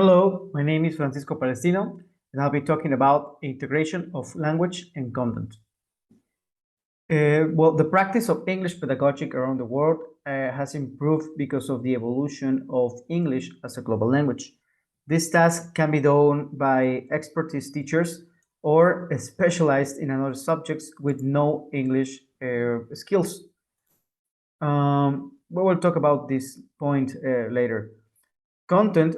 Hello, my name is Francisco Palestino, and I'll be talking about integration of language and content. The practice of English pedagogic around the world has improved because of the evolution of English as a global language. This task can be done by expertise teachers or specialized in another subjects with no English skills. We will talk about this point later. Content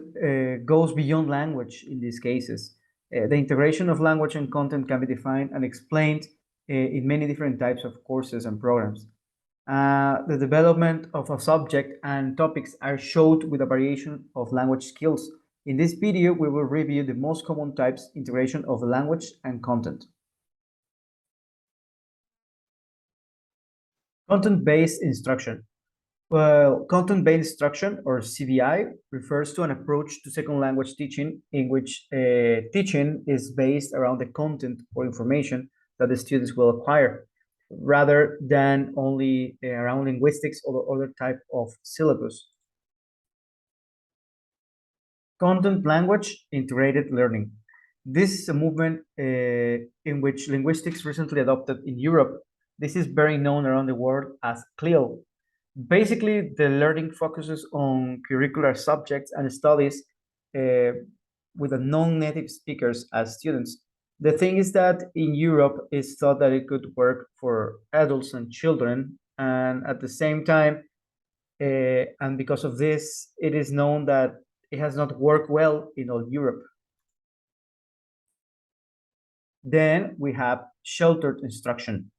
goes beyond language in these cases. The integration of language and content can be defined and explained in many different types of courses and programs. The development of a subject and topics are showed with a variation of language skills. In this video, we will review the most common types integration of language and content. Content-based instruction. Well, content-based instruction, or CBI, refers to an approach to second language teaching in which teaching is based around the content or information that the students will acquire, rather than only around linguistics or other type of syllabus. Content language integrated learning. This is a movement in which linguistics recently adopted in Europe. This is very known around the world as CLIL. Basically, the learning focuses on curricular subjects and studies with a non-native speakers as students. The thing is that in Europe, it's thought that it could work for adults and children, and at the same time, and because of this, it is known that it has not worked well in all Europe. Then we have sheltered instruction.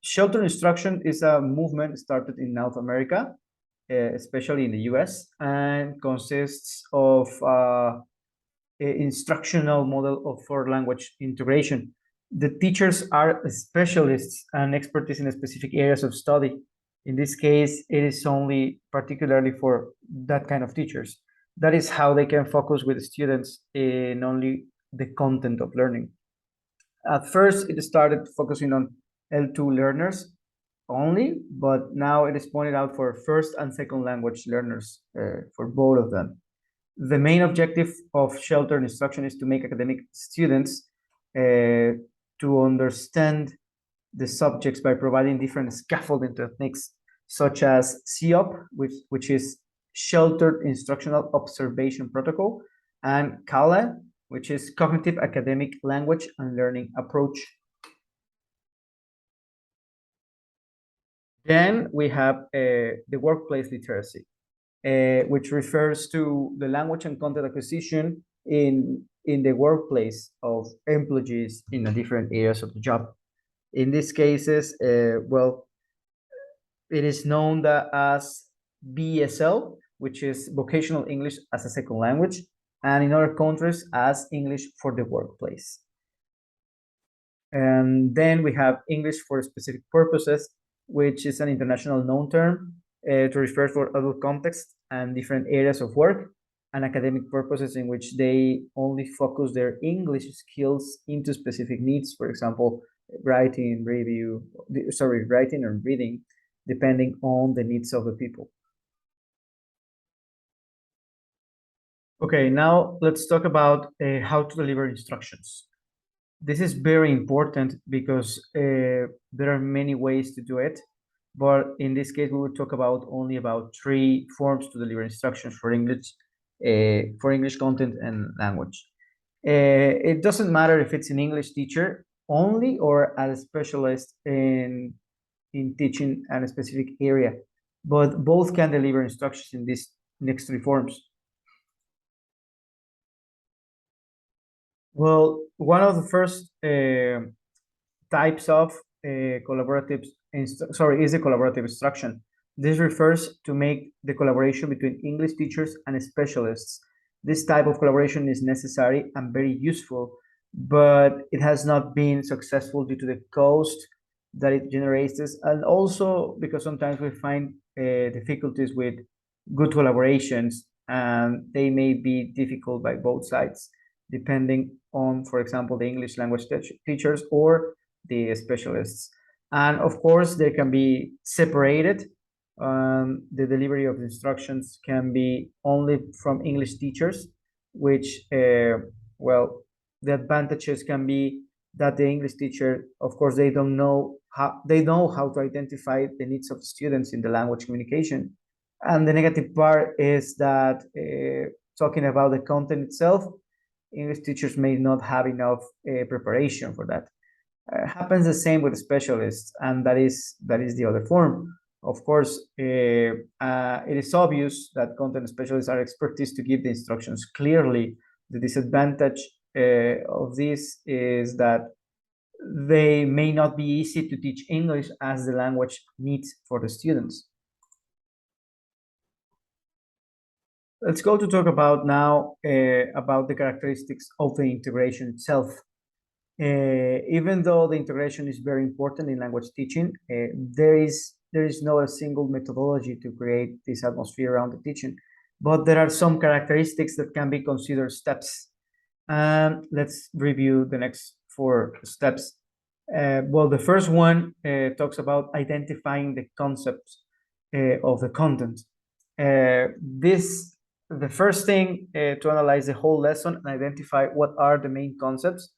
Sheltered instruction is a movement started in North America, especially in the US, and consists of an instructional model for language integration. The teachers are specialists and expertise in specific areas of study. In this case, it is only particularly for that kind of teachers. That is how they can focus with students in only the content of learning. At first, it started focusing on L2 learners only, but now it is pointed out for first and second language learners, for both of them. The main objective of sheltered instruction is to make academic students to understand the subjects by providing different scaffolding techniques, such as SIOP, which is Sheltered Instructional Observation Protocol, and CALA, which is Cognitive Academic Language and Learning Approach. Then we have the workplace literacy, which refers to the language and content acquisition in the workplace of employees in the different areas of the job. In these cases, it is known as BSL, which is Vocational English as a Second Language, and in other countries as English for the workplace. And then we have English for specific purposes, which is an international known term to refer for adult context and different areas of work and academic purposes in which they only focus their English skills into specific needs, for example, writing and reading, depending on the needs of the people. Okay, now let's talk about how to deliver instructions. This is very important because there are many ways to do it, but in this case, we will talk about only about 3 forms to deliver instructions for English content and language. It doesn't matter if it's an English teacher only or as a specialist in teaching a specific area, but both can deliver instructions in these next 3 forms. Well, one of the first types of is the collaborative instruction. This refers to make the collaboration between English teachers and specialists. This type of collaboration is necessary and very useful, but it has not been successful due to the cost that it generates, and also because sometimes we find difficulties with good collaborations, and they may be difficult by both sides, depending on, for example, the English language teachers or the specialists. And of course, they can be separated The delivery of instructions can be only from English teachers, which, well, the advantages can be that the English teacher, of course, they know how to identify the needs of students in the language communication. And the negative part is that talking about the content itself, English teachers may not have enough preparation for that. Happens the same with specialists, and that is the other form. Of course, it is obvious that content specialists are expertise to give the instructions clearly. The disadvantage of this is that they may not be easy to teach English as the language needs for the students. Let's go to talk about now about the characteristics of the integration itself. Even though the integration is very important in language teaching, there is no a single methodology to create this atmosphere around the teaching, but there are some characteristics that can be considered steps. And let's review the next 4 steps. Well, the first one talks about identifying the concepts of the content. The first thing to analyze the whole lesson and identify what are the main concepts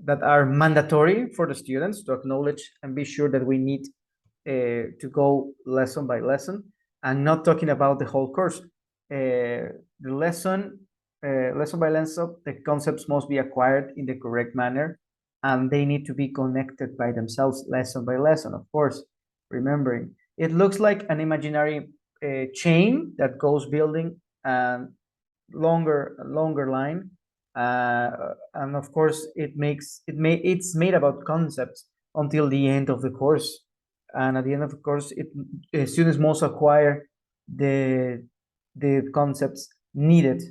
that are mandatory for the students to acknowledge and be sure that we need to go lesson by lesson, and not talking about the whole course. The lesson by lesson, the concepts must be acquired in the correct manner, and they need to be connected by themselves lesson by lesson, of course, remembering. It looks like an imaginary chain that goes building and longer line. And of course, it's made about concepts until the end of the course. And at the end of the course, students must acquire the concepts needed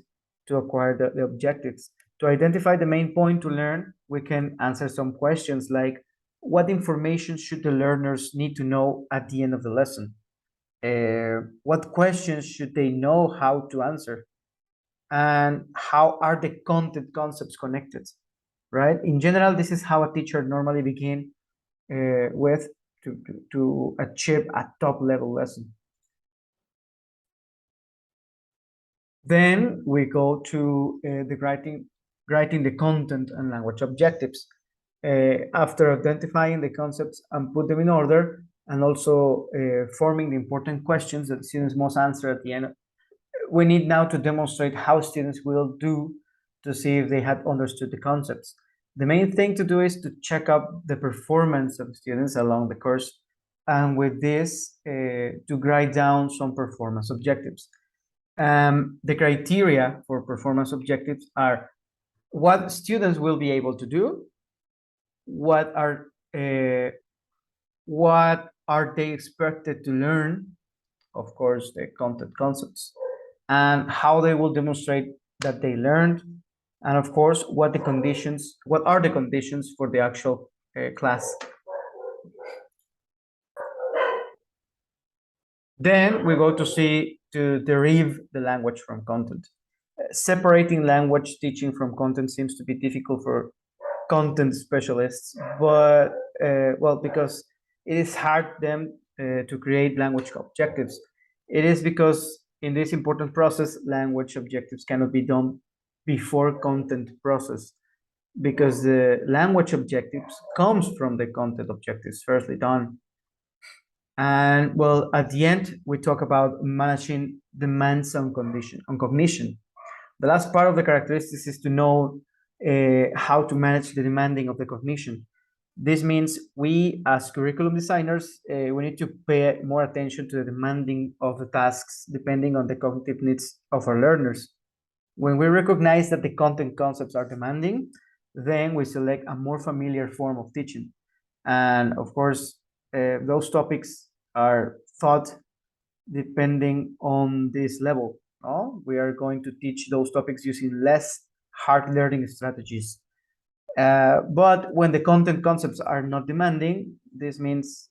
to acquire the objectives. To identify the main point to learn, we can answer some questions like, what information should the learners need to know at the end of the lesson? What questions should they know how to answer? And how are the content concepts connected, right? In general, this is how a teacher normally begin with to achieve a top level lesson. Then we go to the writing the content and language objectives. After identifying the concepts and put them in order, and also forming the important questions that students must answer at the end, we need now to demonstrate how students will do to see if they had understood the concepts. The main thing to do is to check up the performance of students along the course, and with this, to write down some performance objectives. The criteria for performance objectives are what students will be able to do, what are they expected to learn, of course, the content concepts, and how they will demonstrate that they learned, and of course, what are the conditions for the actual class. Then we go to derive the language from content. Separating language teaching from content seems to be difficult for content specialists, but well, because it is hard them to create language objectives. It is because in this important process, language objectives cannot be done before content process, because the language objectives comes from the content objectives firstly done. And well, at the end, we talk about managing demands on cognition. The last part of the characteristics is to know how to manage the demanding of the cognition. This means we, as curriculum designers, we need to pay more attention to the demanding of the tasks depending on the cognitive needs of our learners. When we recognize that the content concepts are demanding, then we select a more familiar form of teaching. And of course, those topics are taught depending on this level. We are going to teach those topics using less hard learning strategies. But when the content concepts are not demanding, this means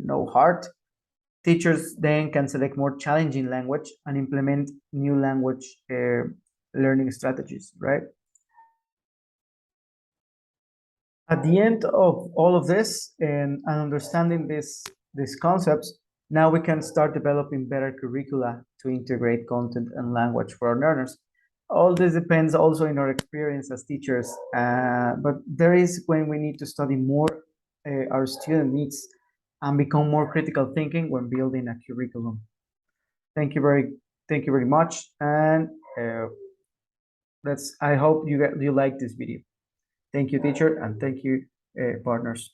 no hard. Teachers then can select more challenging language and implement new language learning strategies, right? At the end of all of this and understanding these concepts, Now we can start developing better curricula to integrate content and language for our learners. All this depends also in our experience as teachers, but there is when we need to study more our student needs and become more critical thinking when building a curriculum. Thank you very much, and I hope you like this video. Thank you, teacher, and thank you, partners.